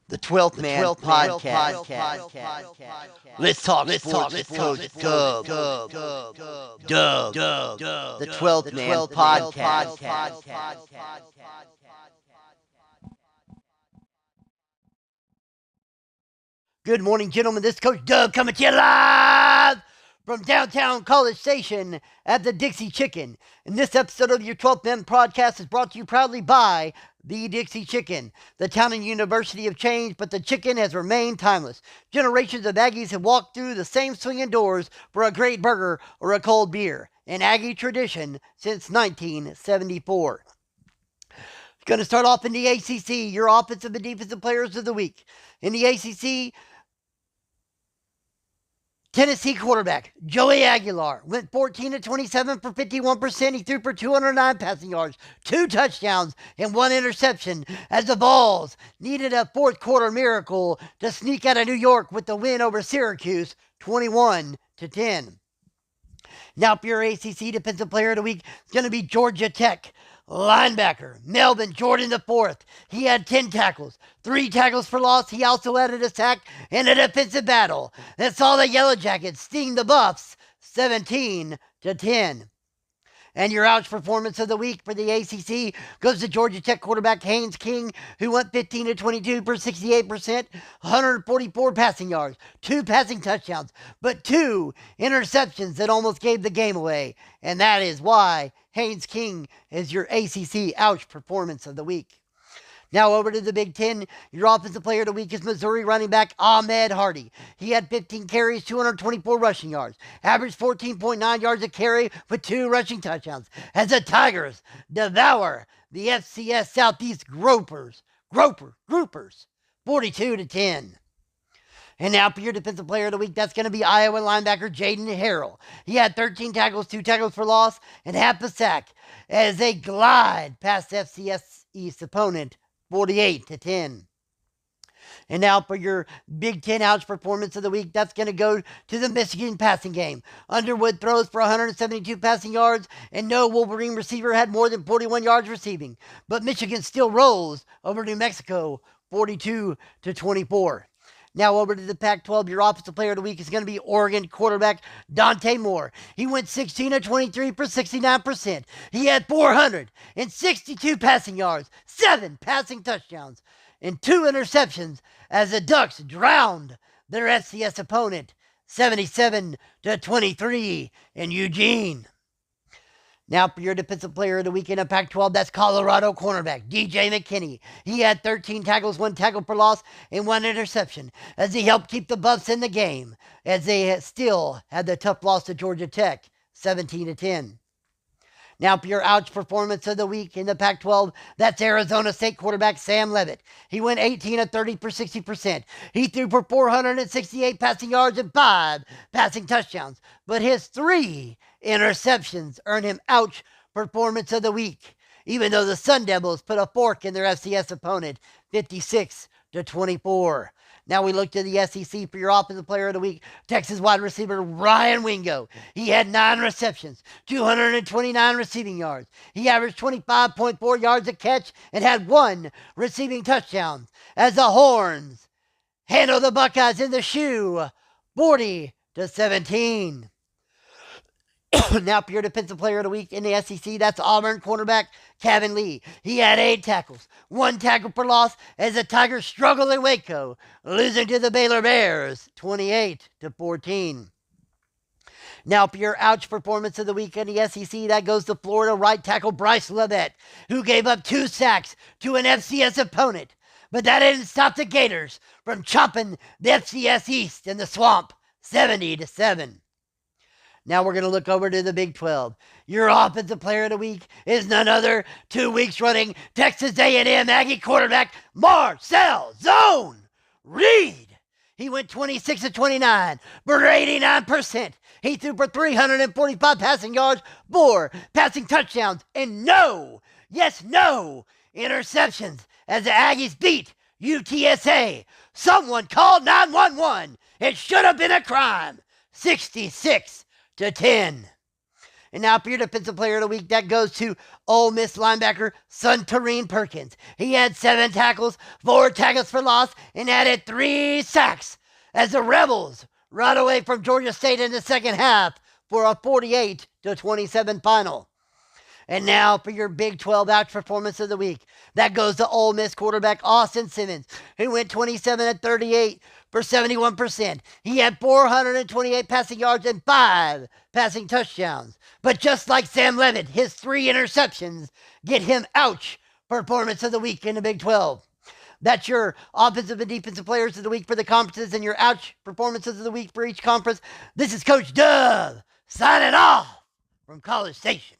The 12th Man Podcast. Let's talk sports with Coach Dub. The 12th Man Podcast. Good morning, gentlemen. This is Coach Dub coming to you live from downtown College Station at the Dixie Chicken. And this episode of your 12th Man Podcast is brought to you proudly by the Dixie Chicken. The town and university have changed, but the chicken has remained timeless. Generations of Aggies have walked through the same swinging doors for a great burger or a cold beer. An Aggie tradition since 1974. Going to start off in the ACC, your offensive and defensive players of the week. In the ACC, Tennessee quarterback Joey Aguilar went 14 of 27 for 51%. He threw for 209 passing yards, 2 touchdowns, and 1 interception as the Vols needed a fourth quarter miracle to sneak out of New York with the win over Syracuse, 21-10. Now for your ACC Defensive Player of the Week, it's going to be Georgia Tech linebacker Melvin Jordan IV. He had 10 tackles, 3 tackles for loss. He also added a sack in a defensive battle that saw the Yellow Jackets sting the Buffs 17-10. And your ouch performance of the week for the ACC goes to Georgia Tech quarterback Haynes King, who went 15 of 22 for 68%, 144 passing yards, 2 passing touchdowns, but 2 interceptions that almost gave the game away. And that is why Haynes King is your ACC ouch performance of the week. Now over to the Big Ten. Your offensive player of the week is Missouri running back Ahmed Hardy. He had 15 carries, 224 rushing yards, averaged 14.9 yards a carry with 2 rushing touchdowns as the Tigers devour the FCS Southeast Groupers, 42-10. And now for your defensive player of the week, that's going to be Iowa linebacker Jaden Harrell. He had 13 tackles, 2 tackles for loss, and half a sack as they glide past FCS East opponent 48-10. And now for your Big Ten ouch performance of the week, that's going to go to the Michigan passing game. Underwood throws for 172 passing yards, and no Wolverine receiver had more than 41 yards receiving. But Michigan still rolls over New Mexico 42-24. Now over to the Pac-12, your offensive player of the week is going to be Oregon quarterback Dante Moore. He went 16 of 23 for 69%. He had 462 passing yards, 7 passing touchdowns, and 2 interceptions as the Ducks drowned their FCS opponent 77-23 in Eugene. Now for your defensive player of the week in the Pac-12, that's Colorado cornerback DJ McKinney. He had 13 tackles, 1 tackle for loss, and 1 interception as he helped keep the Buffs in the game as they still had the tough loss to Georgia Tech, 17-10. Now for your ouch performance of the week in the Pac-12, that's Arizona State quarterback Sam Levitt. He went 18 of 30 for 60%. He threw for 468 passing yards and 5 passing touchdowns, but his 3 interceptions earned him ouch performance of the week, even though the Sun Devils put a fork in their FCS opponent 56-24. Now we look to the SEC for your offensive player of the week, Texas wide receiver Ryan Wingo. He had 9 receptions, 229 receiving yards. He averaged 25.4 yards a catch and had 1 receiving touchdown as the Horns handle the Buckeyes in the shoe 40-17. Now for your defensive player of the week in the SEC, that's Auburn cornerback Kevin Lee. He had 8 tackles, 1 tackle for loss as the Tigers struggle in Waco, losing to the Baylor Bears 28-14. Now for your ouch performance of the week in the SEC, that goes to Florida right tackle Bryce Lovett, who gave up 2 sacks to an FCS opponent. But that didn't stop the Gators from chopping the FCS East in the swamp 70-7. Now we're going to look over to the Big 12. Your offensive player of the week is none other, 2 weeks running, Texas A&M Aggie quarterback Marcel Zone Reed. He went 26 of 29 for 89%. He threw for 345 passing yards, 4 passing touchdowns, and no interceptions as the Aggies beat UTSA. Someone called 911. It should have been a crime. 66-10. And now for your defensive player of the week, that goes to Ole Miss linebacker Suntarine Perkins. He had 7 tackles, 4 tackles for loss, and added 3 sacks as the Rebels run away from Georgia State in the second half for a 48-27 final. And now for your Big 12 ouch performance of the week. That goes to Ole Miss quarterback Austin Simmons, who went 27-38 for 71%. He had 428 passing yards and 5 passing touchdowns. But just like Sam Levitt, his 3 interceptions get him ouch performance of the week in the Big 12. That's your offensive and defensive players of the week for the conferences and your ouch performances of the week for each conference. This is Coach Dub signing off from College Station.